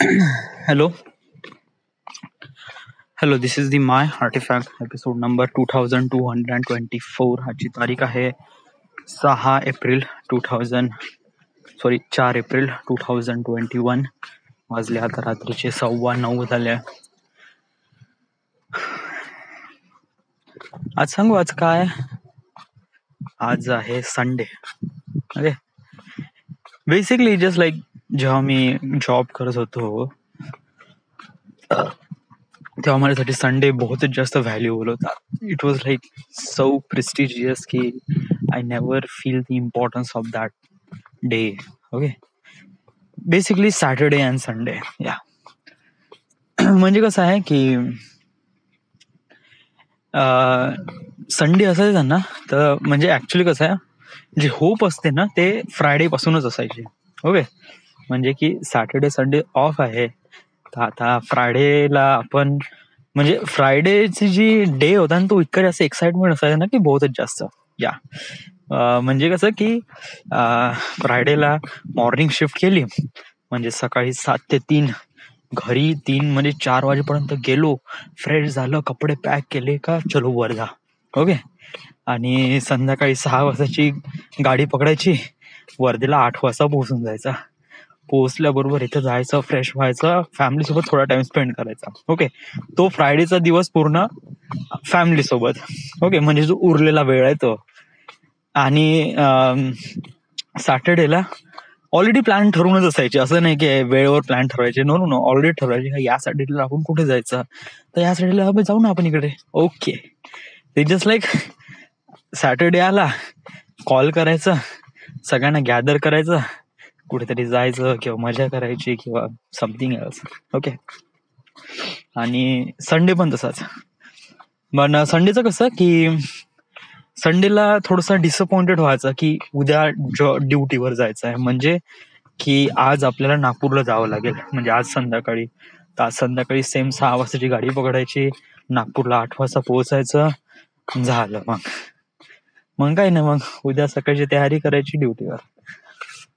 Hello, hello. This is the My Artifact episode number 2224. आजची तारीख आहे 4 एप्रिल 2021. वाजले आता रात्रीचे 9:15 झाले. आज सांगू आज काय. आज आहे Sunday. Okay, basically just like जेव्हा मी जॉब करत होतो तेव्हा माझ्यासाठी संडे बहुत जास्त व्हॅल्युएबल होता. It was like so prestigious की I never feel the importance of that day. Okay, basically Saturday and Sunday. या म्हणजे कसं आहे की संडे असायचं ना, तर म्हणजे ऍक्च्युली कसं आहे, जे होप असते ना ते फ्रायडे पासूनच असायची. ओके, म्हणजे की सॅटर्डे संडे ऑफ आहे, तर आता फ्रायडेला आपण म्हणजे फ्रायडेची जी डे होता ना तो इतका जास्त एक्साइटमेंट असायचा ना की बहुतच जास्त. या म्हणजे कसं की फ्रायडेला मॉर्निंग शिफ्ट केली, म्हणजे सकाळी 7 ते 3, घरी 3 म्हणजे 4 वाजेपर्यंत गेलो, फ्रेश झालं, कपडे पॅक केले का चलो वर्धा. ओके, आणि संध्याकाळी 6 वाजताची गाडी पकडायची, वर्धेला 8 वाजता पोहोचून जायचा. पोहोचल्याबरोबर इथे जायचं, फ्रेश व्हायचं, फॅमिली सोबत थोडा टाइम स्पेंड करायचा. ओके, तो फ्रायडेचा दिवस पूर्ण फॅमिली सोबत. ओके, म्हणजे जो उरलेला वेळ आहे तो. आणि सॅटर्डेला ऑलरेडी प्लॅन ठरवूनच असायचे, असं नाही की वेळेवर प्लॅन ठरवायचे. नो नो नो, ऑलरेडी ठरवायचे या सॅटर्डेला आपण कुठे जायचं, तर या सॅटर्डेला आपण जाऊ ना आपण इकडे. ओके, ते जस्ट लाईक सॅटर्डे आला, कॉल करायचं, सगळ्यांना गॅदर करायचं, कुठेतरी जायचं किंवा मजा करायची किंवा समथिंग एल्स. ओके, आणि संडे पण तसाच. पण संडेचं कसं की संडेला थोडंसं डिसअपॉइंटेड व्हायचं की उद्या ड्युटीवर जायचं आहे, म्हणजे की आज आपल्याला नागपूरला जावं लागेल. म्हणजे आज संध्याकाळी सेम 6 वाजताची गाडी पकडायची, नागपूरला 8 वाजता पोहोचायचं, झालं. मग काय नाही, मग उद्या सकाळची तयारी करायची ड्युटीवर.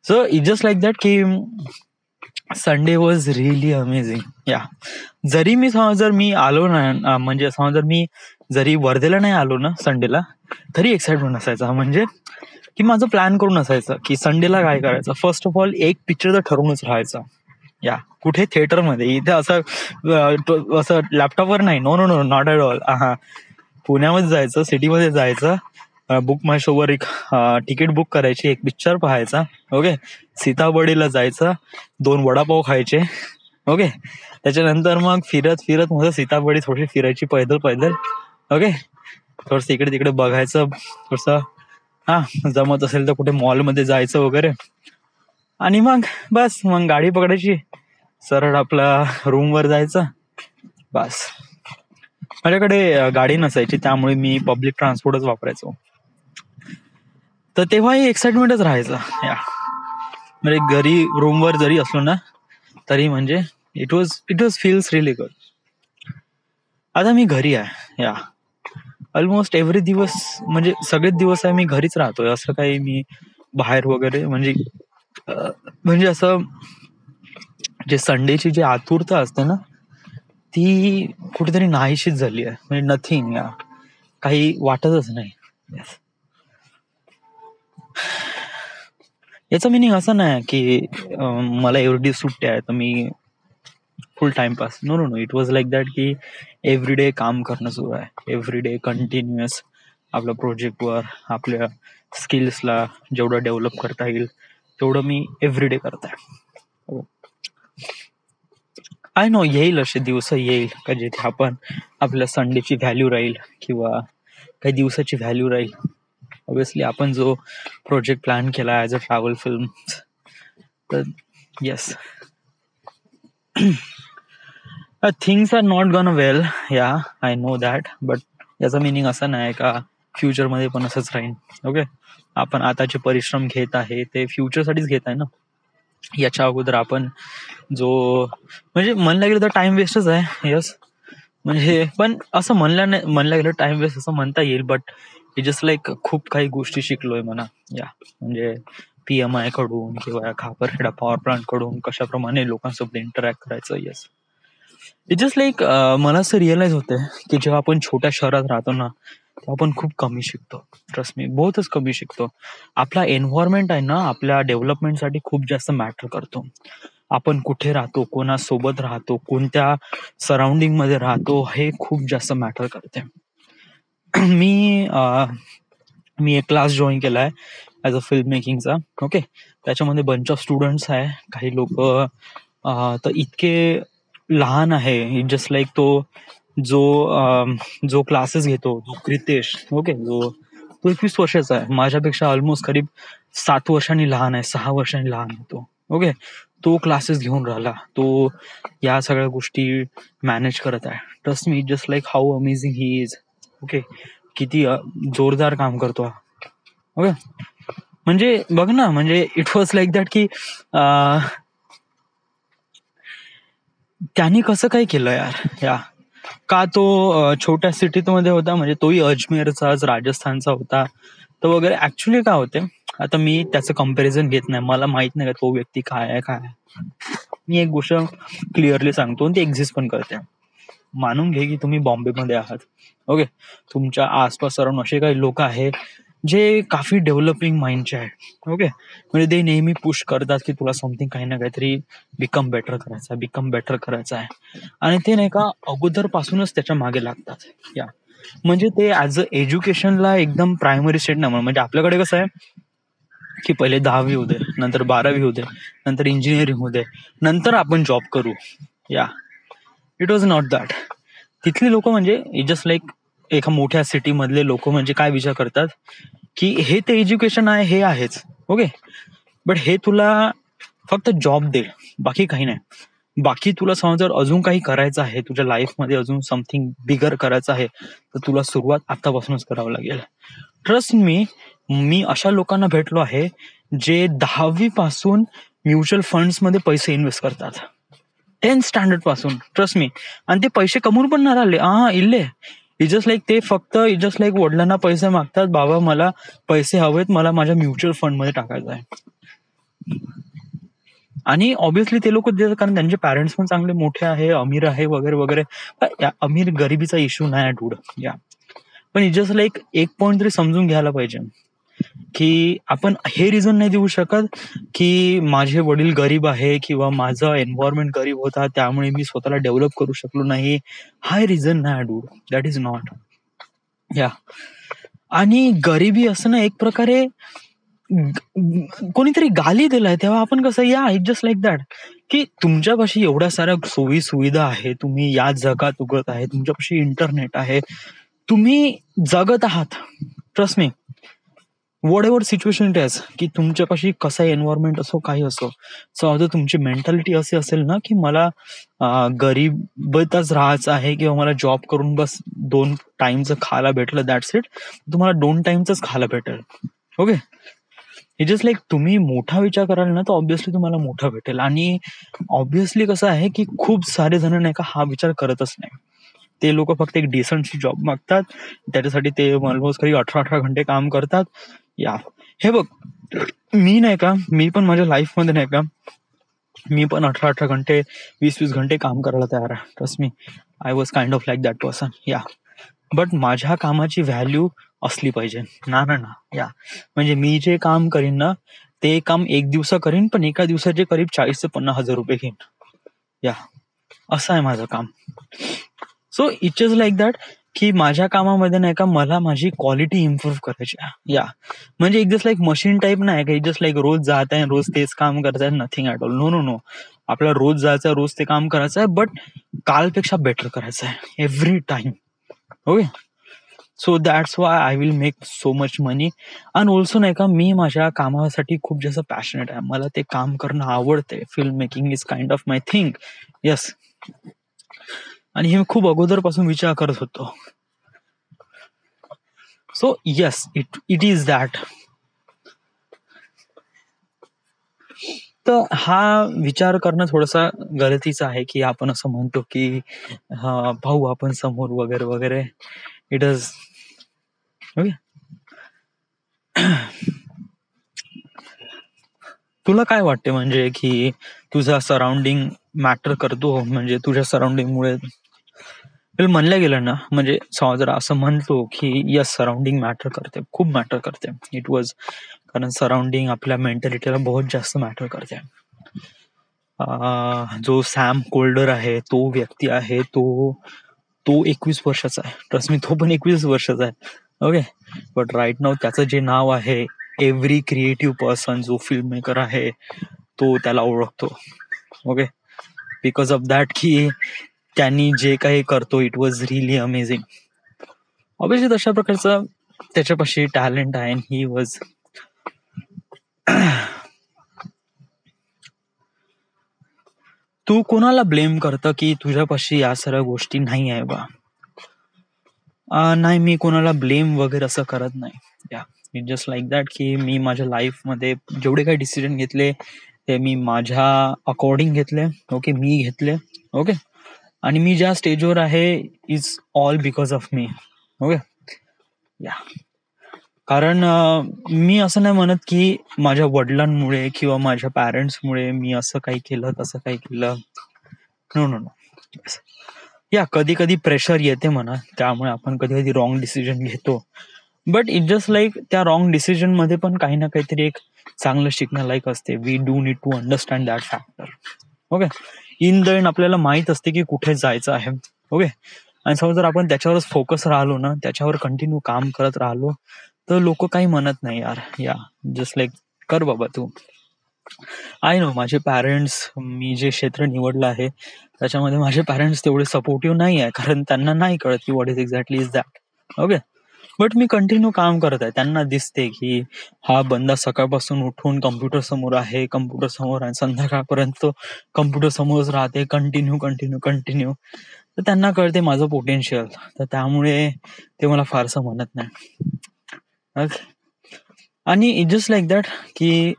So it just like that की संडे वॉज रिअली अमेझिंग. या जरी मी आलो ना, म्हणजे जर मी जरी वर्धेला नाही आलो ना संडेला, तरी एक्साइटमेंट असायचा. म्हणजे की माझं प्लॅन करून असायचं की संडेला काय करायचं. फर्स्ट ऑफ ऑल एक पिक्चर तर ठरवूनच राहायचा. या कुठे थिएटरमध्ये, इथे असं लॅपटॉपवर नाही. No no no, not at all. पुण्यामध्ये जायचं, सिटीमध्ये जायचं, बुक माय शोवर एक तिकीट बुक करायची, एक पिक्चर पाहायचा. ओके, सीताबर्डीला जायचं, 2 वडापाव खायचे. ओके, त्याच्यानंतर मग फिरत मग सीताबर्डी थोडी फिरायची पैदल. ओके, थोडस इकडे तिकडे बघायचं, थोडस जमत असेल तर कुठे मॉलमध्ये जायचं वगैरे, आणि मग बस, मग गाडी पकडायची, सरळ आपला रूमवर जायचं. बस, माझ्याकडे गाडी नसायची, त्यामुळे मी पब्लिक ट्रान्सपोर्टच वापरायचो. तर तेव्हाही एक्साइटमेंटच राहायचं. या म्हणजे घरी रूमवर जरी असलो ना तरी म्हणजे it was feels really good. आता मी घरी आहे. या ऑलमोस्ट एव्हरी दिवस, म्हणजे सगळेच दिवस आहे मी घरीच राहतोय. असं काही मी बाहेर वगैरे म्हणजे असं जे संडेची जी आतुरता असते ना ती कुठेतरी नाहीशीच झाली आहे. म्हणजे नथिंग, या काही वाटतच नाही. याचा मिनिंग असं नाही की मला एवढी सुट्टी आहे तर मी full timepass. No no no, it was like that की एव्हरीडे काम करणं सुरू आहे. एव्हरीडे कंटिन्युअस आपल्या प्रोजेक्टवर, आपल्या स्किल्सला जेवढं डेव्हलप करता येईल तेवढं मी एव्हरीडे करताय. आय नो, येईल असे दिवस येईल का जिथे आपण आपल्या संडेची व्हॅल्यू राहील किंवा काही दिवसाची व्हॅल्यू राहील. ऑब्विसली आपण जो प्रोजेक्ट प्लॅन केला ॲज अ ट्रॅव्हल फिल्म, तर yes, things are not gone well. Yeah I know that, but याचा मिनिंग असं नाही का फ्युचरमध्ये पण असंच राहील. ओके, आपण आताचे परिश्रम घेत आहे ते फ्युचरसाठीच घेत आहे ना. याच्या अगोदर आपण जो म्हणजे म्हणलं गेलं तर टाइम वेस्टच आहे. यस, म्हणजे पण असं म्हणलं गेलं टाइम वेस्ट असं म्हणता येईल, बट इट जस्ट लाईक खूप काही गोष्टी शिकलोय म्हणा. या म्हणजे PMI कडून किंवा खापरखेडा पॉवर प्लांट कडून कशाप्रमाणे लोकांसोबत इंटरॅक्ट करायचं. येस, इट जस्ट लाईक मला असं रिअलाइज होतंय की जेव्हा आपण छोट्या शहरात राहतो ना, तेव्हा आपण खूप कमी शिकतो. ट्रस्ट मी, बहुतच कमी शिकतो. आपला एन्व्हायरमेंट आहे ना, आपल्या डेव्हलपमेंटसाठी खूप जास्त मॅटर करतो. आपण कुठे राहतो, कोणासोबत राहतो, कोणत्या सराउंडिंग मध्ये राहतो, हे खूप जास्त मॅटर करते. मी मी एक क्लास जॉईन केलाय ऍज अ फिल्म मेकिंगचा. ओके, त्याच्यामध्ये बंच ऑफ स्टुडंट्स आहे. काही लोक तर इतके लहान आहे, जस्ट लाईक तो जो जो क्लासेस घेतो, जो क्रितेश. ओके, तो 21 वर्षाचा आहे. माझ्यापेक्षा ऑलमोस्ट करीब 7 वर्षांनी लहान आहे, 6 वर्षांनी लहान आहे तो. ओके, तो क्लासेस घेऊन राहिला, तो या सगळ्या गोष्टी मॅनेज करत आहे. Trust me, just like how amazing he is. Okay, किती जोरदार काम करतो. ओके, म्हणजे बघ ना, म्हणजे इट वॉज लाईक दॅट की त्यांनी कसं काय केलं यार. का तो छोट्या सिटीत मध्ये होता, म्हणजे तोही अजमेरचाच, राजस्थानचा होता तर वगैरे. ऍक्च्युली काय होते, आता मी त्याचं कम्पॅरिझन घेत नाही, मला माहित नाही का तो व्यक्ती काय आहे. मी एक गोष्ट क्लिअरली सांगतो आणि ती एक्झिस्ट पण करते. मानून घे की तुम्ही बॉम्बेमध्ये आहात. ओके, तुमच्या आसपास अराउंड असे काही लोक आहेत जे काफी डेव्हलपिंग माइंडचे आहेत. ओके, म्हणजे ते नेहमी पुश करतात की तुला समथिंग काही ना काहीतरी बिकम बेटर करायचं आहे. आणि ते नाही का अगोदर पासूनच त्याच्या मागे लागतात. म्हणजे ते ऍज अ एज्युकेशनला एकदम प्रायमरी स्टेट नाही. म्हणजे आपल्याकडे कसं आहे की पहिले 10वी होऊ दे, नंतर 12वी होऊ दे, नंतर इंजिनिअरिंग होऊ दे, नंतर आपण जॉब करू. It was not that. तिथली लोक म्हणजे जस्ट लाईक एका मोठ्या सिटी मधले लोक म्हणजे काय विचार करतात की हे ते एज्युकेशन आहे, हे आहेच. ओके, बट हे तुला फक्त जॉब देईल, बाकी काही नाही. बाकी तुला समज जर अजून काही करायचं आहे, तुझ्या लाईफमध्ये अजून समथिंग बिगर करायचं आहे, तर तुला सुरुवात आतापासूनच करावं लागेल. ट्रस्ट मी अशा लोकांना भेटलो आहे जे 10वी पासून म्युच्युअल फंड्स मध्ये पैसे इन्व्हेस्ट करतात, 10th स्टँडर्ड पासून. ट्रस्ट मी, आणि ते पैसे कमवून पण नाही राहिले. इल्ले जस्ट लाईक ते फक्त जस्ट लाईक वडिलांना पैसे मागतात, बाबा मला पैसे हवेत, मला माझ्या म्युच्युअल फंड मध्ये टाकायचं आहे. आणि ऑब्व्हियसली ते लोक देतात कारण त्यांचे पॅरेंट्स पण चांगले मोठे आहे, अमीर आहे वगैरे वगैरे. अमीर गरिबीचा इश्यू नाही डूड. पण जस्ट लाईक एक पॉइंट तरी समजून घ्यायला पाहिजे की आपण हे रिझन नाही देऊ शकत की माझे वडील गरीब आहे किंवा माझं एन्व्हायरमेंट गरीब होता त्यामुळे मी स्वतःला डेव्हलप करू शकलो नाही. हा रिझन नाही डूड, दॅट इज नॉट. आणि गरिबी असणं एक प्रकारे कोणीतरी गाली दिलाय, तेव्हा आपण कसं इट जस्ट लाईक दॅट की तुमच्यापाशी एवढ्या साऱ्या सोयी सुविधा आहे, तुम्ही या जगात उगत आहे, तुमच्यापाशी इंटरनेट आहे, तुम्ही जगत आहात. Trust me, what ever situation it is, की तुमच्यापाशी कसा एन्व्हायरमेंट असो, काही असो, सो जर तुमची मेंटॅलिटी अशी असेल ना की मला गरीबतच राहायचं आहे किंवा मला जॉब करून बस 2 टाइमचं खायला भेटलं, दॅट्स इट, तुम्हाला 2 टाइमच खायला भेटेल. ओके, इट जस्ट लाईक तुम्ही मोठा विचार कराल ना तर ऑब्व्हियसली तुम्हाला मोठा भेटेल. आणि ऑब्व्हियसली कसं आहे की खूप सारे जण नाही का हा विचार करतच नाही. ते लोक फक्त एक डिसंटशी जॉब मागतात, त्याच्यासाठी ते ऑलमोस्ट काही 18 घंटे काम करतात. हे बघ, मी नाही का, मी पण माझ्या लाईफ मध्ये नाही का, मी पण 18 घंटे 20 घंटे काम करायला तयार आहे. Trust me, I was kind of like that person. But माझ्या कामाची व्हॅल्यू असली पाहिजे ना. म्हणजे मी जे काम करीन ना ते काम एक दिवसा करीन, पण एका दिवसाचे करीब 40 ते 50 हजार रुपये घेईन. असं आहे माझं काम. So it is like that की माझ्या कामामध्ये नाही का मला माझी क्वालिटी इम्प्रूव्ह करायची. म्हणजे एक जस्ट लाईक मशीन टाईप नाही का, जस्ट लाईक रोज जात आहे, रोज तेच काम करत आहे, नथिंग ऍट ऑल. नो, आपल्याला रोज जायचं, रोज ते काम करायचं आहे, बट कालपेक्षा बेटर करायचं आहे every time. Okay, so that's why I will make so much money. आणि ऑल्सो नाही का, मी माझ्या कामासाठी खूप जास्त पॅशनेट आहे, मला ते काम करणं आवडते. Film making is kind of my thing. Yes, आणि हे मी खूप अगोदरपासून विचार करत होतो. So yes, it is that. तर हा विचार करणं थोडासा गरजेचं आहे की आपण असं म्हणतो की भाऊ आपण समोर वगैरे वगैरे. It is okay. तुला काय वाटते म्हणजे की तुझा सराउंडिंग मॅटर करतो, म्हणजे तुझ्या सराउंडिंग मुळे म्हणलं गेलं ना, म्हणजे जर असं म्हणतो की यस सराउंडिंग मॅटर करते, खूप मॅटर करते. इट वॉज कारण सराउंडिंग आपल्या मेंटॅलिटीला बहुत जास्त मॅटर करते. जो सॅम कोल्डर आहे तो व्यक्ती आहे, तो तो 21 वर्षाचा आहे. ट्रस्ट मी, तो पण 21 वर्षाचा आहे. ओके, बट राईट नाव त्याचं जे नाव आहे, एव्हरी क्रिएटिव्ह पर्सन जो फिल्म मेकर आहे तो त्याला ओळखतो. ओके, बिकॉज ऑफ दॅट की त्यांनी जे काही करतो it was really amazing. Obviously तशा प्रकारचा त्याच्यापाशी टॅलेंट आहे. ही वॉज तू कोणाला ब्लेम करतं की तुझ्यापाशी या सर्व गोष्टी नाही आहे बा? नाही, मी कोणाला ब्लेम वगैरे असं करत नाही. या इट जस्ट लाईक दॅट की मी माझ्या लाईफमध्ये जेवढे काही डिसिजन घेतले ते मी माझ्या अकॉर्डिंग घेतले. ओके, मी घेतले. ओके, आणि मी ज्या स्टेजवर आहे is all because of me. Okay, या कारण मी असं नाही म्हणत की माझ्या वडिलांमुळे किंवा माझ्या पॅरेंट्समुळे मी असं काही केलं तसं काही केलं. No no no. या कधी कधी प्रेशर येते म्हणा, त्यामुळे आपण कधी कधी रॉंग डिसिजन घेतो. बट इट जस्ट लाईक त्या रॉंग डिसिजन मध्ये पण काही ना काहीतरी एक चांगलं शिकण्यालायक असते. We do need to understand that factor. Okay, in the end आपल्याला माहित असते की कुठे जायचं आहे. ओके, आणि समज जर आपण त्याच्यावरच फोकस राहिलो ना, त्याच्यावर कंटिन्यू काम करत राहिलो, तर लोक काही म्हणत नाही यार. या जस्ट लाईक कर बाबा तू. आय नो माझे पॅरेंट्स, मी जे क्षेत्र निवडलं आहे त्याच्यामध्ये माझे पॅरेंट्स तेवढे सपोर्टिव्ह नाही आहे, कारण त्यांना नाही कळत की what is exactly is that. Okay, but me continue काम करत आहे. त्यांना दिसते की हा बंदा सकाळपासून उठून कम्प्युटर समोर आहे, कम्प्युटर समोर आहे, संध्याकाळपर्यंत कम्प्युटर समोरच राहते, कंटिन्यू कंटिन्यू कंटिन्यू. तर त्यांना कळते माझं पोटेन्शियल, तर त्यामुळे ते मला फारसं म्हणत नाही. ओके, आणि इट जस्ट लाईक दॅट की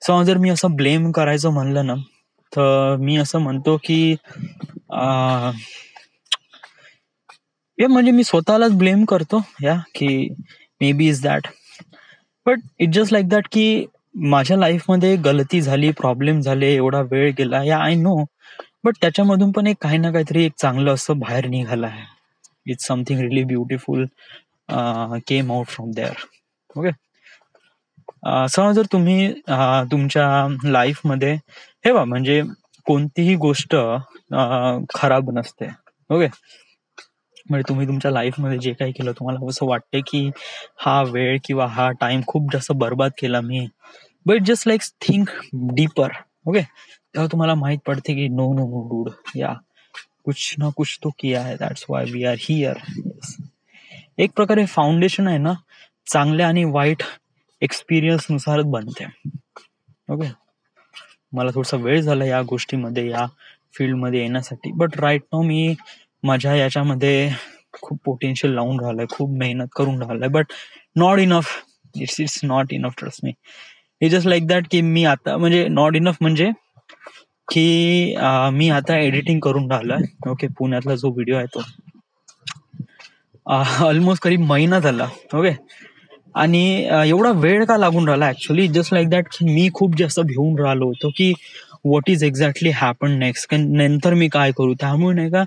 समज जर मी असं ब्लेम करायचं म्हणलं ना, तर मी असं म्हणतो की म्हणजे मी स्वतःलाच ब्लेम करतो या की may be is that. But it just like that की माझ्या लाईफमध्ये गलती झाली, प्रॉब्लेम झाले, एवढा वेळ गेला, या आय नो. बट त्याच्यामधून पण एक काही ना काहीतरी एक चांगलं असं बाहेर निघालं आहे. It's something really beautiful came out from there. Okay, समज जर तुम्ही तुमच्या लाईफमध्ये हे बा म्हणजे कोणतीही गोष्ट खराब नसते. ओके, म्हणजे तुम्ही तुमच्या लाईफमध्ये जे काही केलं तुम्हाला असं वाटते की हा वेळ किंवा हा टाइम खूप जास्त बर्बाद केला मी, but just like think deeper. Okay, तेव्हा तुम्हाला माहित पडते की नो नो नो डूड, या कुछ ना कुछ तो किया है, that's why we are here. एक प्रकारे फाउंडेशन आहे ना, चांगल्या आणि वाईट एक्सपिरियन्स नुसारच बनते. ओके, मला थोडासा वेळ झाला या गोष्टीमध्ये, या फील्डमध्ये येण्यासाठी, बट राईट नाव मी माझ्या याच्यामध्ये खूप पोटेन्शियल लावून राहिलाय, खूप मेहनत करून राहिलाय, but not enough. It's not enough, trust me. It just like that की मी आता म्हणजे नॉट इनफ म्हणजे की मी आता एडिटिंग करून राहिलोय. ओके, पुण्यातला जो व्हिडिओ आहे तो ऑलमोस्ट करीब महिना झाला. ओके, आणि एवढा वेळ का लागून राहिला ऍक्च्युली, जस्ट लाईक दॅट की मी खूप जास्त भिवून राहिलो होतो की what is exactly happen next, नंतर मी काय करू. त्यामुळे नाही का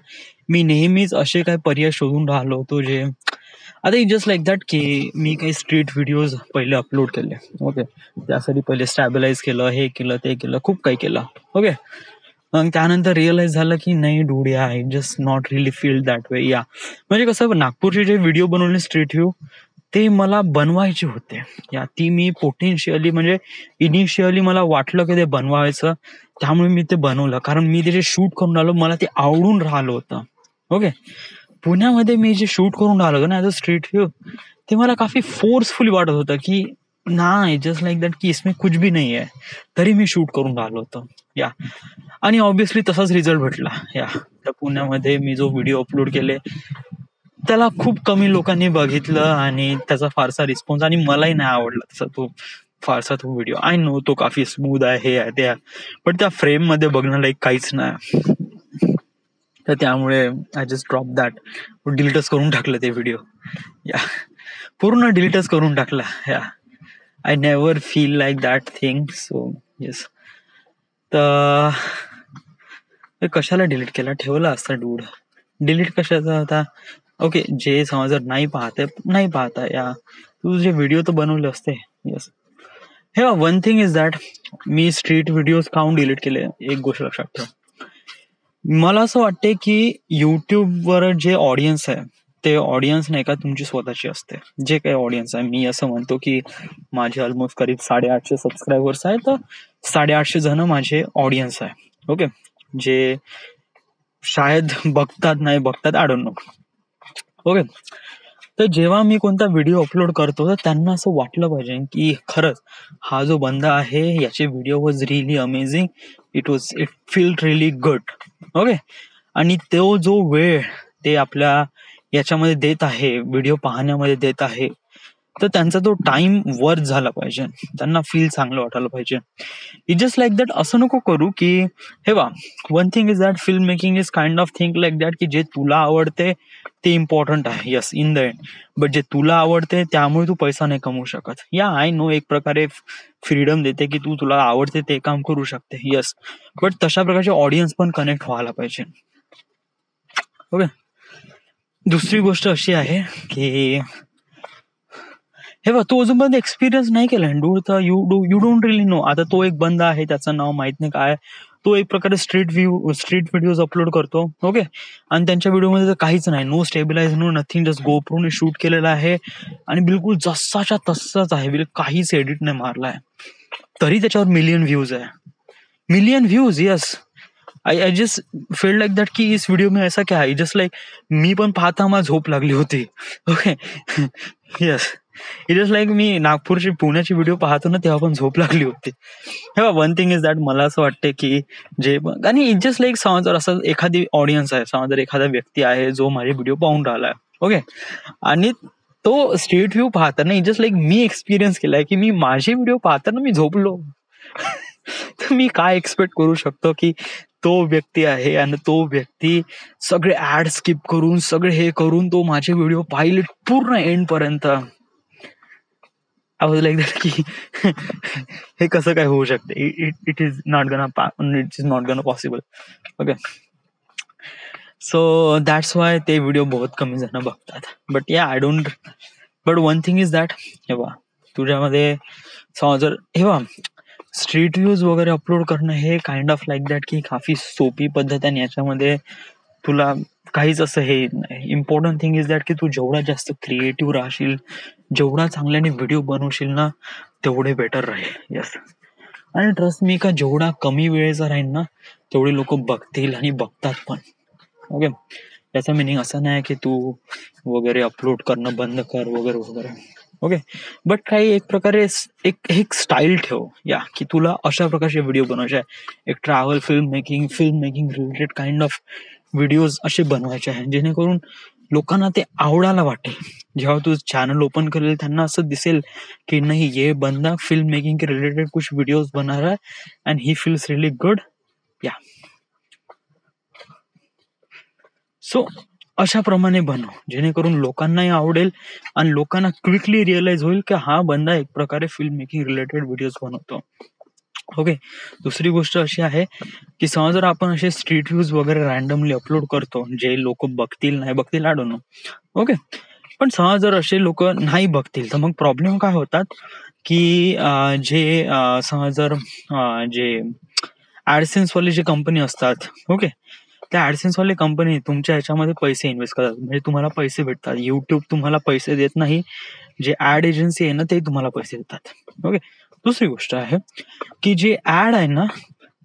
मी नेहमीच असे काही पर्याय शोधून राहिलो होतो जे आता इट जस्ट लाईक दॅट की मी काही स्ट्रीट व्हिडिओज पहिले अपलोड केले. ओके, त्यासाठी पहिले स्टॅबिलाइज केलं, हे केलं, ते केलं, खूप काही केलं. ओके, मग त्यानंतर रिअलाइज झालं की नाही डूड, या I just not really feel that way. या म्हणजे कसं नागपूरचे जे व्हिडिओ बनवले स्ट्रीट व्ह्यू, ते मला बनवायचे होते. या ती मी पोटेन्शियली म्हणजे इनिशियली मला वाटलं की ते बनवायचं, त्यामुळे मी ते बनवलं. कारण मी ते जे शूट करून राहिलो मला ते आवडून राहिलं होतं. ओके, पुण्यामध्ये मी जे शूट करून राहिलो ना ऍज अ स्ट्रीट व्ह्यू, ते मला काफी फोर्सफुली वाटत होतं की नाही, जस्ट लाईक दॅट की इसमें कुछ भी नाही आहे, तरी मी शूट करून राहिलो होतो. या आणि ऑब्विसली तसाच रिझल्ट भेटला. या त्या पुण्यामध्ये मी जो व्हिडिओ अपलोड केले त्याला खूप कमी लोकांनी बघितलं आणि त्याचा फारसा रिस्पॉन्स, आणि मलाही नाही आवडला तसा तो फारसा तो व्हिडिओ. आय नो तो काफी स्मूथ आहे, हे आहे ते आहे, पण त्या फ्रेम मध्ये बघणं लाईक काहीच नाही. तर त्यामुळे आय जस्ट ड्रॉप दॅट, डिलीटच करून टाकलं ते व्हिडिओ. या पूर्ण डिलीटच करून टाकला. या I never feel like that thing. So yes. तर कशाला डिलीट केला, ठेवला असता डूड. डिलीट कशाचा होता? ओके, जे समज जर नाही पाहता या, तू जे व्हिडिओ तर बनवले असते. येस. हे one thing is that, me street videos काऊन डिलीट केले, एक गोष्ट लक्षात ठेव. मला असं वाटते की युट्यूबवर जे ऑडियन्स आहे ते ऑडियन्स नाही का तुमची स्वतःची असते. जे काही ऑडियन्स आहे, मी असं म्हणतो की माझे ऑलमोस्ट करीब 850 सबस्क्रायबर्स आहेत, तर 850 जण माझे ऑडियन्स आहे. ओके, जे शायद बघतात आय डोंट नो. ओके, तर जेव्हा मी कोणता व्हिडिओ अपलोड करतो तर त्यांना असं वाटलं पाहिजे की खरंच हा जो बंदा आहे याचे video was really amazing, it feel really good. Okay, आणि तो जो वेळ ते आपल्या याच्यामध्ये देत आहे, व्हिडिओ पाहण्यामध्ये देत आहे, तर त्यांचा तो टाइम वर्थ झाला पाहिजे, त्यांना फील चांगलं वाटायला पाहिजे. It just like that. असं नको करू की हे वा, one thing is that film making is kind of thing like that की जे तुला आवडते ते इम्पॉर्टंट आहे. Yes, in the end. But जे तुला आवडते त्यामुळे तू पैसा नाही कमवू शकत. या आय नो, एक प्रकारे फ्रीडम देते की तुला आवडते ते काम करू शकते. यस, बट तशा प्रकारचे ऑडियन्स पण कनेक्ट व्हायला पाहिजे. ओके, दुसरी गोष्ट अशी आहे की हे बघ, तू अजूनपर्यंत एक्सपिरियन्स नाही केला डूड, तर यू डोंट रिअली नो. आता तो एक बंदा आहे, त्याचं नाव माहित नाही काय, तो एक प्रकारे स्ट्रीट व्हिडिओज अपलोड करतो. ओके, आणि त्यांच्या व्हिडिओमध्ये तर काहीच नाही, no stabilize, no nothing, just गोप्रोने शूट केलेला आहे आणि बिलकुल जसाच्या तसाच आहे, बिलकुल काहीच एडिट नाही मारलाय, तरी त्याच्यावर मिलियन व्ह्यूज आहे. Million views, yes. I just felt like that की इस व्हिडिओ में ऐसा क्या है. जस्ट लाईक मी पण पाहता मला झोप लागली होती. Okay, yes. It just like मी नागपूरची पुण्याची व्हिडिओ पाहतो ना तेव्हा पण झोप लागली होती. हे वन थिंग इज दॅट, मला असं वाटते की जे, आणि इट जस्ट लाईक समज जर असं एखादी ऑडियन्स आहे, समज जर एखादा व्यक्ती आहे जो माझे व्हिडिओ पाहून राहिलाय, ओके, आणि तो स्ट्रीट व्ह्यू पाहताना it just like me experience केलाय की मी माझे व्हिडिओ पाहताना मी झोपलो. तर मी काय एक्सपेक्ट करू शकतो की तो व्यक्ती आहे आणि तो व्यक्ती सगळे ऍड स्किप करून सगळे हे करून तो माझे व्हिडिओ पाहिले पूर्ण एंड पर्यंत. आय वॉज लाईक दॅट की हे कसं काय होऊ शकते. It is not gonna possible. Okay, so that's Y ते व्हिडिओ बहुत कमी जण बघतात. बट या I don't, but one thing is that, हे बा तुझ्यामध्ये समज जर हे बा स्ट्रीट व्ह्यूज वगैरे अपलोड करणं हे काइंड ऑफ लाईक दॅट की काफी सोपी पद्धत आहे. याच्यामध्ये तुला काहीच असं हे नाही. इम्पॉर्टंट थिंग इज दॅट की तू जेवढा जास्त क्रिएटिव्ह राहशील, जेवढा चांगल्याने व्हिडिओ बनवशील ना, तेवढे बेटर राहील. येस, आणि ट्रस्ट मी का जेवढा कमी वेळेचा राहील ना तेवढे लोक बघतील आणि बघतात पण. ओके, याचा मिनिंग असं नाही की तू वगैरे अपलोड करणं बंद कर वगैरे वगैरे. ओके, बट काही एक प्रकारे एक स्टाईल ठेव या की तुला अशा प्रकारचे व्हिडिओ बनवायचे आहे. एक travel film making related kind of videos असे बनवायचे आहे जेणेकरून लोकांना ते आवडायला वाटेल. जेव्हा तू चॅनल ओपन करेल त्यांना असं दिसेल की नाही, ये बंदा फिल्म मेकिंग के रिलेटेड कुछ व्हिडिओज बना रहा है and he feels really good. या, सो अशा प्रमाणे बनव जेणेकरून लोकांनाही आवडेल आणि लोकांना क्विकली रिअलाइज होईल की हा बंदा एक प्रकारे फिल्म मेकिंग रिलेटेड व्हिडिओज बनवतो. ओके, दुसरी गोष्ट अशी आहे की समज जर आपण असे स्ट्रीट व्ह्यूज वगैरे रॅन्डमली अपलोड करतो, जे लोक बघतील नाही बघतील आय डोंट नो. ओके, पण समज जर असे लोक नाही बघतील तर मग प्रॉब्लेम काय होतात की जे समज जर जे ऍडसेन्स वाले जे कंपनी असतात, ओके, त्या ऍडसेन्स वाले कंपनी तुमच्या ह्याच्यामध्ये पैसे इन्व्हेस्ट करतात, म्हणजे तुम्हाला पैसे भेटतात. युट्यूब तुम्हाला पैसे देत नाही, जे ऍड एजन्सी आहे ना ते तुम्हाला पैसे देतात. ओके, दुसरी गोष्ट आहे की जे ऍड आहे ना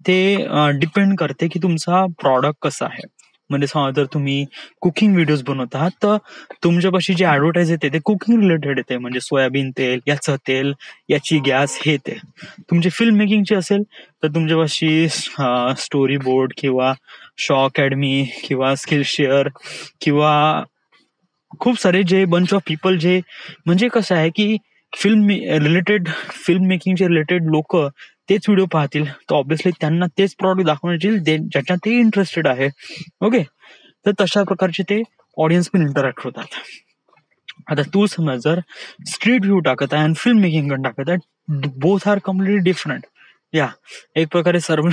ते डिपेंड करते की तुमचा प्रॉडक्ट कसा आहे. म्हणजे समजा जर तुम्ही कुकिंग व्हिडिओज बनवत आहात तर तुमच्यापाशी जे ऍडव्हर्टाईज येते ते कुकिंग रिलेटेड येते, म्हणजे सोयाबीन तेल, याचं तेल, याची गॅस, हे ते. तुमची फिल्म मेकिंगची असेल तर तुमच्यापाशी स्टोरी बोर्ड किंवा शॉ अकॅडमी किंवा स्किल शेअर किंवा खूप सारे जे बंच ऑफ पीपल जे, म्हणजे कसं आहे की फिल्म मेकिंगचे रिलेटेड लोक तेच व्हिडिओ पाहतील, तर ऑब्व्हियसली त्यांना तेच प्रॉडक्ट दाखवण्याची ज्याच्यात ते इंटरेस्टेड आहे. ओके, तर तशा प्रकारचे ते ऑडियन्स पण इंटरॅक्ट होतात. आता तू समज जर स्ट्रीट व्ह्यू टाकत आहे आणि फिल्म मेकिंग टाकत आहे, बोथ आर कम्प्लिटली डिफरंट. या एक प्रकारे सर्व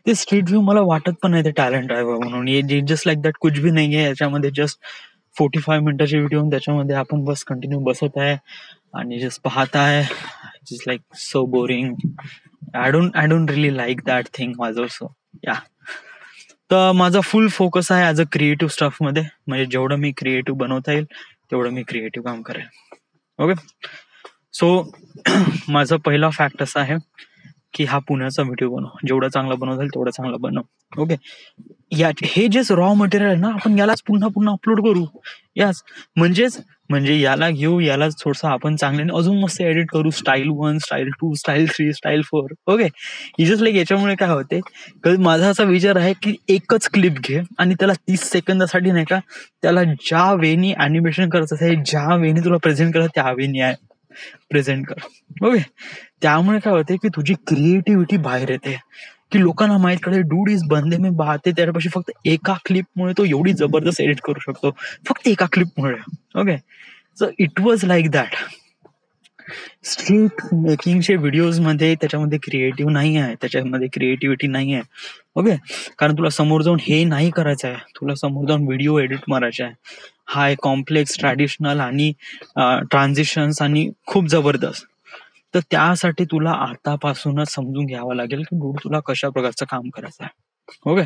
ते स्ट्रीट व्ह्यू मला वाटत पण नाही ते टॅलेंट आहे म्हणून. जस्ट लाईक दॅट कुछ भी नाही आहे याच्यामध्ये. जस्ट 45 मिनिटाची व्हिडिओ त्याच्यामध्ये आपण बस कंटिन्यू बसत आहे आणि जस्ट पाहत आहे. Just like so boring. I don't relief like that thing माझं. सो या तर माझा फुल फोकस आहे ॲज अ क्रिएटिव्ह स्टफ मध्ये. म्हणजे जेवढं मी क्रिएटिव्ह बनवता येईल तेवढं मी क्रिएटिव्ह काम करेन. ओके. सो माझा पहिला फॅक्ट असा आहे की हा पुण्याचा व्हिडिओ बनव. जेवढा चांगला बनवता येईल तेवढा चांगला बनव. ओके. हे जे रॉ मटेरियल आहे ना आपण यालाच पुन्हा पुन्हा अपलोड करू. याच म्हणजे याला घेऊ, यालाच थोडस आपण चांगल्याने अजून मस्त एडिट करू. Style 1, style 2, style 3, style 4. Okay. Just like याच्यामुळे काय होते, माझा असा विचार आहे की एकच क्लिप घे आणि त्याला 30 सेकंदासाठी नाही का त्याला ज्या वेनी अॅनिमेशन करायचं आहे, ज्या वेनी तुला प्रेझेंट करायचं त्या वेनी प्रेझेंट कर. ओके. त्यामुळे काय होते की तुझी क्रिएटिव्हिटी बाहेर येते, की लोकांना माहित कळते डूड इज बंदे में बात आहे. त्याच्यापाशी फक्त एका क्लिपमुळे तो एवढी जबरदस्त एडिट करू शकतो, फक्त एका क्लिपमुळे. Okay. So it was like that. Street मेकिंगचे व्हिडिओज मध्ये त्याच्यामध्ये क्रिएटिव्ह नाही आहे, त्याच्यामध्ये क्रिएटिव्हिटी नाही आहे. ओके. कारण तुला समोर जाऊन हे नाही करायचं आहे, तुला समोर जाऊन व्हिडिओ एडिट मारायचा आहे. हाय कॉम्प्लेक्स, ट्रॅडिशनल आणि ट्रान्झिशन्स आणि खूप जबरदस्त. तर त्यासाठी तुला आतापासूनच समजून घ्यावं लागेल की डूड तुला कशा प्रकारचं काम करायचं आहे. ओके.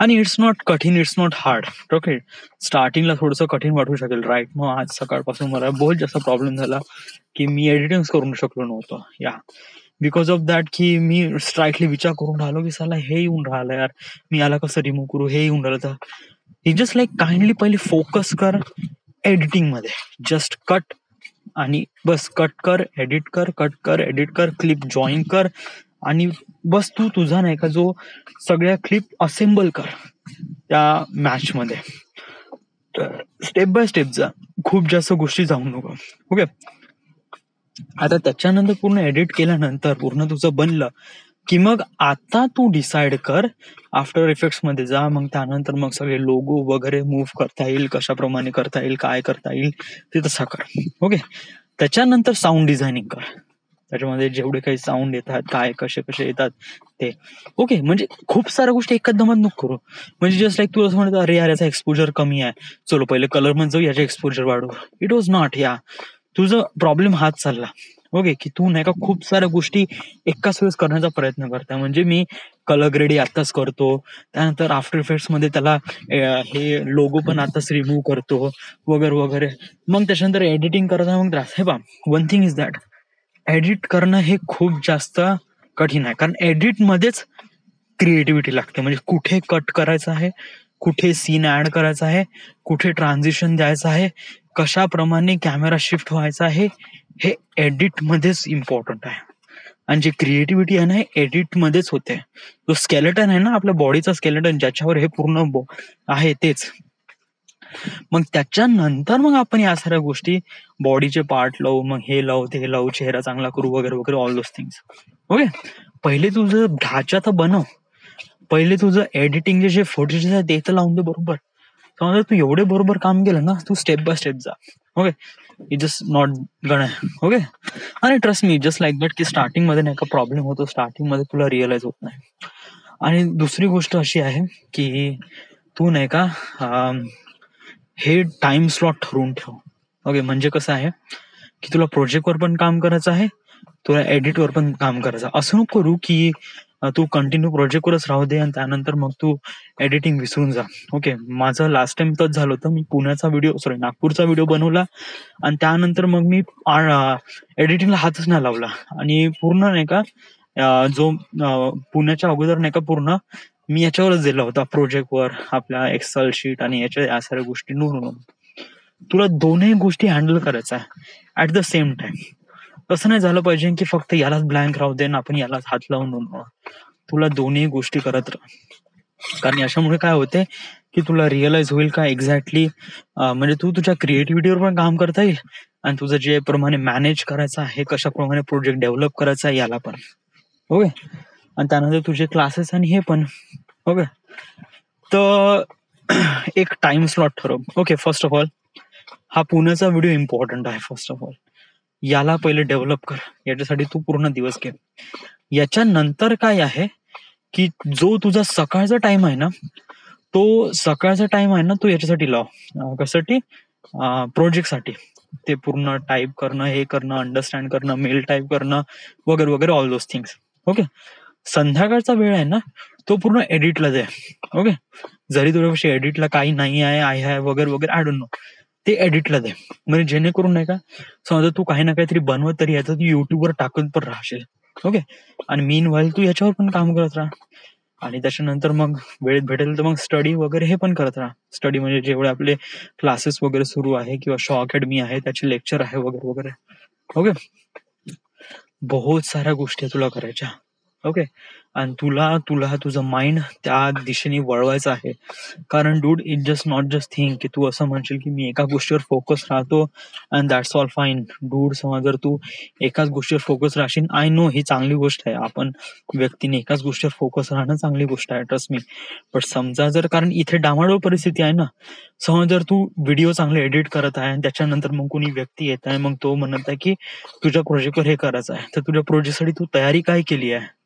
आणि इट्स नॉट कठीण, इट्स नॉट हार्ड. ओके. स्टार्टिंगला थोडंसं कठीण वाटू शकेल, राईट. मग आज सकाळपासून मला बहुत जास्त प्रॉब्लेम झाला की मी एडिटिंग करू शकलो नव्हतो. या बिकॉज ऑफ दॅट की मी स्ट्राईटली विचार करून राहिलो की साला हे येऊन राहिलं यार, मी याला कसं रिमूव्ह करू, हे येऊन राहिलं. तर जस्ट लाईक काइंडली पहिले फोकस कर एडिटिंग मध्ये. जस्ट कट आणि बस कट कर, एडिट कर, कट कर, एडिट कर, क्लिप जॉईन कर आणि बस तू तुझा नाही का जो सगळ्या क्लिप असेंबल कर त्या मॅच मध्ये. स्टेप बाय स्टेप जा, खूप जास्त गोष्टी जाऊ नको. ओके. आता त्याच्यानंतर पूर्ण एडिट केल्यानंतर पूर्ण तुझं बनलं की मग आता तू डिसाइड कर, आफ्टर इफेक्ट्स मध्ये जा. मग त्यानंतर मग सगळे लोगो वगैरे मूव्ह करता येईल, कशाप्रमाणे करता येईल, काय करता येईल ते तसं कर. ओके. त्याच्यानंतर साऊंड डिझायनिंग कर. त्याच्यामध्ये जेवढे काही साऊंड येतात, काय कसे कसे येतात ते. ओके. म्हणजे खूप साऱ्या गोष्टी एकदमच नको करू. म्हणजे जस्ट लाईक तू असं म्हणत अरे यार याचा एक्सपोजर कमी आहे, चलो पहिले कलर मध्ये जाऊ, याचे एक्सपोजर वाढू. It was not. या तुझं प्रॉब्लेम हाच चालला. ओके. की तू नाही का खूप साऱ्या गोष्टी एकाच वेळेस करण्याचा प्रयत्न करता. म्हणजे मी कलर ग्रेडिंग आताच करतो, त्यानंतर आफ्टर इफेक्ट्स मध्ये त्याला हे लोगो पण आताच रिमूव्ह करतो वगैरे वगैरे. मग त्याच्यानंतर एडिटिंग करताना मग त्रास. हे बा one thing is that edit करणं हे खूप जास्त कठीण आहे, कारण एडिट मध्येच क्रिएटिव्हिटी लागते. म्हणजे कुठे कट करायचं आहे, कुठे सीन ऍड करायचा आहे, कुठे ट्रान्झिशन द्यायचं आहे, कशाप्रमाणे कॅमेरा शिफ्ट व्हायचा आहे, हे एडिट मध्येच इम्पॉर्टंट आहे. आणि जी क्रिएटिव्हिटी आहे ना हे एडिट मध्येच होते. जो स्केलेटन आहे ना आपल्या बॉडीचा स्केलेटन, ज्याच्यावर हे पूर्ण आहे तेच. मग त्याच्यानंतर मग आपण या साऱ्या गोष्टी बॉडीचे पार्ट लावू, मग हे लावू ते लावू, चेहरा चांगला करू वगैरे वगैरे, ऑल दोज थिंग्स. ओके. पहिले तुझं ढाचा तर बनव, पहिले तुझं एडिटिंगचे जे फोटोज आहेत ते तर लावून दे बरोबर. समजा तू एवढे बरोबर काम केलं ना, तू स्टेप बाय स्टेप जा. ओके. इट जस्ट नॉट गण. ओके. आणि trust me just like that की स्टार्टिंग मध्ये नाही का प्रॉब्लेम होतो, स्टार्टिंग मध्ये तुला रिअलाइज होत नाही. आणि दुसरी गोष्ट अशी आहे की तू नाही का हे टाइम स्लॉट ठरवून ठेव. ओके. म्हणजे कसं आहे की तुला प्रोजेक्टवर पण काम करायचं आहे, तुला एडिटवर पण काम करायचं. असं नको करू की तू कंटिन्यू प्रोजेक्टवरच राहू दे आणि त्यानंतर मग तू एडिटिंग विसरून जा. ओके. माझं लास्ट टाइम तच झालं होतं. मी नागपूरचा व्हिडिओ बनवला आणि त्यानंतर मग मी एडिटिंगला हातच नाही लावला आणि पूर्ण नाही का जो पुण्याच्या अगोदर नाही का पूर्ण मी याच्यावरच दिला होता, प्रोजेक्टवर, आपल्या एक्सेल शीट आणि या साऱ्या गोष्टी. नो, तुला दोन्ही गोष्टी हँडल करायच्या आहे ऍट द सेम टाइम. असं नाही झालं पाहिजे की फक्त यालाच ब्लँक राहू दे ना आपण यालाच हात लावून. तुला दोन्ही गोष्टी करत राहा. कारण याच्यामुळे काय होते की तुला रिअलाइज होईल का एक्झॅक्टली म्हणजे तू तुझ्या क्रिएटिव्हिटीवर पण काम करता येईल आणि तुझं जे प्रमाणे मॅनेज करायचं आहे, कशाप्रमाणे प्रोजेक्ट डेव्हलप करायचा आहे याला पण. ओके. आणि त्यानंतर तुझे क्लासेस आणि हे पण. ओके. तर एक टाइम स्लॉट ठरव. ओके. फर्स्ट ऑफ ऑल हा पुण्याचा व्हिडिओ इम्पॉर्टंट आहे. फर्स्ट ऑफ ऑल याला पहिले डेव्हलप कर, याच्यासाठी तू पूर्ण दिवस घे. याच्यानंतर काय आहे की जो तुझा सकाळचा टाइम आहे ना, तो सकाळचा टाइम आहे ना, तो याच्यासाठी लाव. कशासाठी? प्रोजेक्टसाठी. ते पूर्ण टाईप करणं, हे करणं, अंडरस्टँड करणं, मेल टाईप करणं वगैरे वगैरे, ऑल दोज थिंग्स. ओके. संध्याकाळचा वेळ आहे ना, तो पूर्ण एडिटला दे. ओके. जरी तुझ्यापाशी एडिटला काही नाही आहे, आहे वगैरे वगैरे, आय डोंट नो, ते एडिटला दे. म्हणजे जेणेकरून नाही का, समजा तू काही ना काहीतरी बनवत तरी याचं तू युट्यूबवर टाकत पण राहशील. ओके. आणि मीन व्हाईल तू याच्यावर पण काम करत राहा. आणि त्याच्यानंतर मग वेळेत भेटेल तर मग स्टडी वगैरे हे पण करत राहा. स्टडी म्हणजे जेवढे आपले क्लासेस वगैरे सुरू आहे किंवा शॉ अकॅडमी आहे, त्याचे लेक्चर आहे वगैरे वगैरे. ओके. बहुत साऱ्या गोष्टी तुला करायच्या. ओके. आणि तुला तुला तुझं माइंड त्या दिशेने वळवायचं आहे. कारण dude, it just not just think की तू असं म्हणशील की मी एका गोष्टीवर फोकस राहतो and that's all fine. Dude, समज जर तू एकाच गोष्टीवर फोकस राहशील, आय नो ही चांगली गोष्ट आहे, आपण व्यक्तीने एकाच गोष्टीवर फोकस राहणं चांगली गोष्ट आहे, ट्रस्ट मी. पण समजा जर, कारण इथे डामाडोळ परिस्थिती आहे ना, समज जर तू व्हिडिओ चांगले एडिट करत आहे आणि त्याच्यानंतर मग कोणी व्यक्ती येत आहे, मग तो म्हणत आहे की तुझ्या प्रोजेक्टवर हे करायचं आहे, तर तुझ्या प्रोजेक्टसाठी तू तयारी काय केली आहे?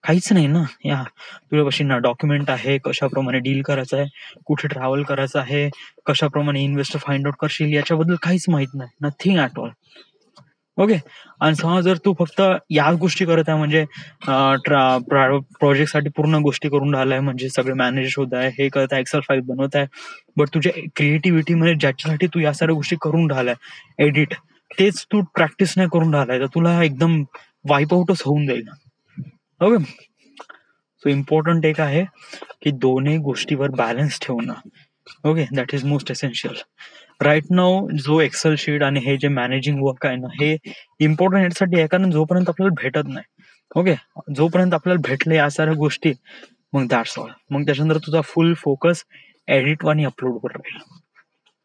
काहीच नाही ना. या तुझ्यापाशी ना डॉक्युमेंट आहे, कशाप्रमाणे डील करायचं आहे, कुठे ट्रॅव्हल करायचं आहे, कशाप्रमाणे इन्व्हेस्टर फाइंड आउट करशील, याच्याबद्दल काहीच माहित नाही, नथिंग ॲट ऑल. ओके. आणि समज जर तू फक्त या गोष्टी करत आहे, म्हणजे प्रोजेक्टसाठी पूर्ण गोष्टी करून राहिलाय, म्हणजे सगळे मॅनेज होत आहे, हे करत आहे, एक्सेल फाईल बनवत आहे, बट तुझ्या क्रिएटिव्हिटी म्हणजे ज्याच्यासाठी तू या साऱ्या गोष्टी करून राहिलाय, एडिट, तेच तू प्रॅक्टिस नाही करून राहिलाय, तर तुला एकदम वाईप आउटच होऊन जाईल. ओके. सो इम्पॉर्टंट एक आहे की दोन्ही गोष्टीवर बॅलन्स ठेवणं. Okay. That is most essential right now. जो एक्सेल शीट आणि हे जे मॅनेजिंग वर्क आहे ना, हे इम्पॉर्टंट यासाठी आहे, कारण जोपर्यंत आपल्याला भेटत नाही, ओके, जोपर्यंत आपल्याला भेटले या साऱ्या गोष्टी, मग दॅट्स ऑल. मग त्याच्यानंतर तुझा फुल फोकस एडिट आणि अपलोडवर राहील.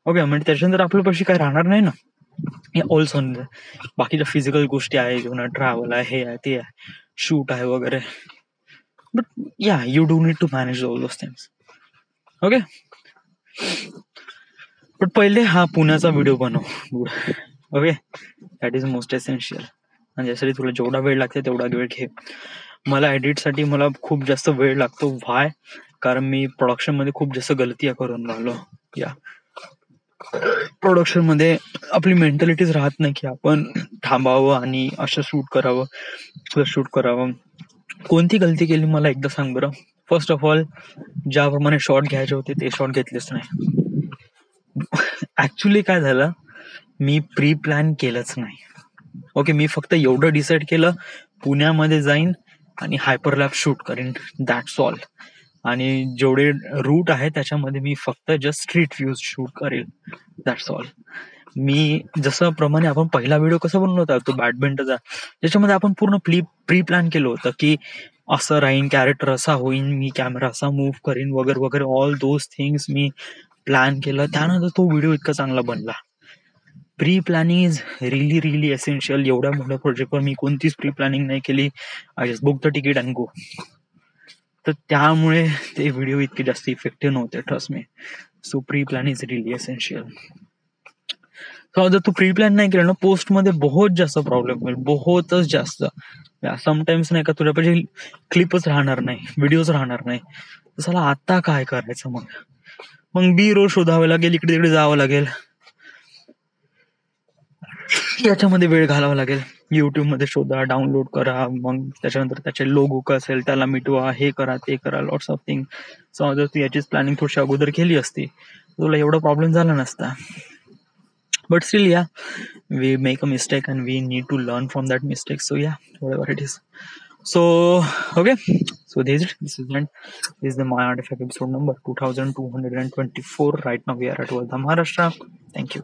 ओके. म्हणजे त्याच्यानंतर आपल्यापाशी काय राहणार नाही ना. ऑल्सो बाकीच्या फिजिकल गोष्टी आहे, जेव्हा ट्रॅव्हल आहे, हे आहे, ते आहे, शूट आहे वगैरे. But yeah, you do need to manage all those things. Okay. पण पहिले हा पुण्याचा व्हिडिओ बनव. Okay. That is most essential. आणि ज्यासाठी तुला जेवढा वेळ लागते तेवढा वेळ घे. मला एडिटसाठी मला खूप जास्त वेळ लागतो. व्हाय? कारण मी प्रोडक्शन मध्ये खूप जास्त गलती करून राहिलो. या प्रोडक्शन मध्ये आपली मेंटॅलिटीच राहत नाही की आपण थांबावं आणि असं शूट करावं. कोणती गलती केली मला एकदा सांग बरं. फर्स्ट ऑफ ऑल, ज्याप्रमाणे शॉट घ्यायचे होते ते शॉट घेतलेच नाही. ऍक्च्युली काय झालं, मी प्री प्लॅन केलंच नाही. ओके. मी फक्त एवढं डिसाईड केलं, पुण्यामध्ये जाईन आणि हायपरलॅप शूट करेन, दॅट्स ऑल. आणि जेवढे रूट आहे त्याच्यामध्ये मी फक्त जस्ट स्ट्रीट व्ह्यूज शूट करेल, दॅट्स ऑल. मी जसं प्रमाणे आपण पहिला व्हिडिओ कसा बनवला होता, तो बॅडमिंटनचा, त्याच्यामध्ये आपण पूर्ण प्री प्लॅन केलं होतं की असं राहीन, कॅरेक्टर असा होईन, मी कॅमेरा असा मूव्ह करीन वगैरे वगैरे, all those things me plan केलं. त्यानंतर तो व्हिडिओ इतका चांगला बनला. Pre planning is really relief essential. एवढ्या मोठ्या प्रोजेक्टवर मी कोणतीच प्री प्लॅनिंग नाही केली. I just book the ticket and go. तर त्यामुळे ते व्हिडिओ इतके जास्त इफेक्टिव्ह नव्हते, trust me. So pre plan is really essential. जर तू प्री प्लॅन नाही केलं ना, पोस्ट मध्ये बहुत जास्त प्रॉब्लेम होईल, बहुतच जास्त. समटाइम्स नाही का, तुझ्यापाशी क्लिपच राहणार नाही, व्हिडिओज राहणार नाही. चला आता काय करायचं, मग बी रोल शोधावं लागेल, इकडे तिकडे जावं लागेल, याच्यामध्ये वेळ घालावा लागेल. युट्यूब मध्ये शोधा, डाउनलोड करा, मग त्याच्यानंतर त्याचे लोगो का असेल त्याला मिटवा, हे करा ते करा, लॉट्स ऑफ थिंग. समज जर तू याचीच प्लॅनिंग थोडीशी अगोदर केली असती, तुला एवढा प्रॉब्लेम झाला नसता. But still, yeah, we make a mistake and we need to learn from that mistake. So yeah, whatever it is. So okay, so this is the My Artifact episode number 2224. Right now we are at Wardha, Maharashtra. Thank you.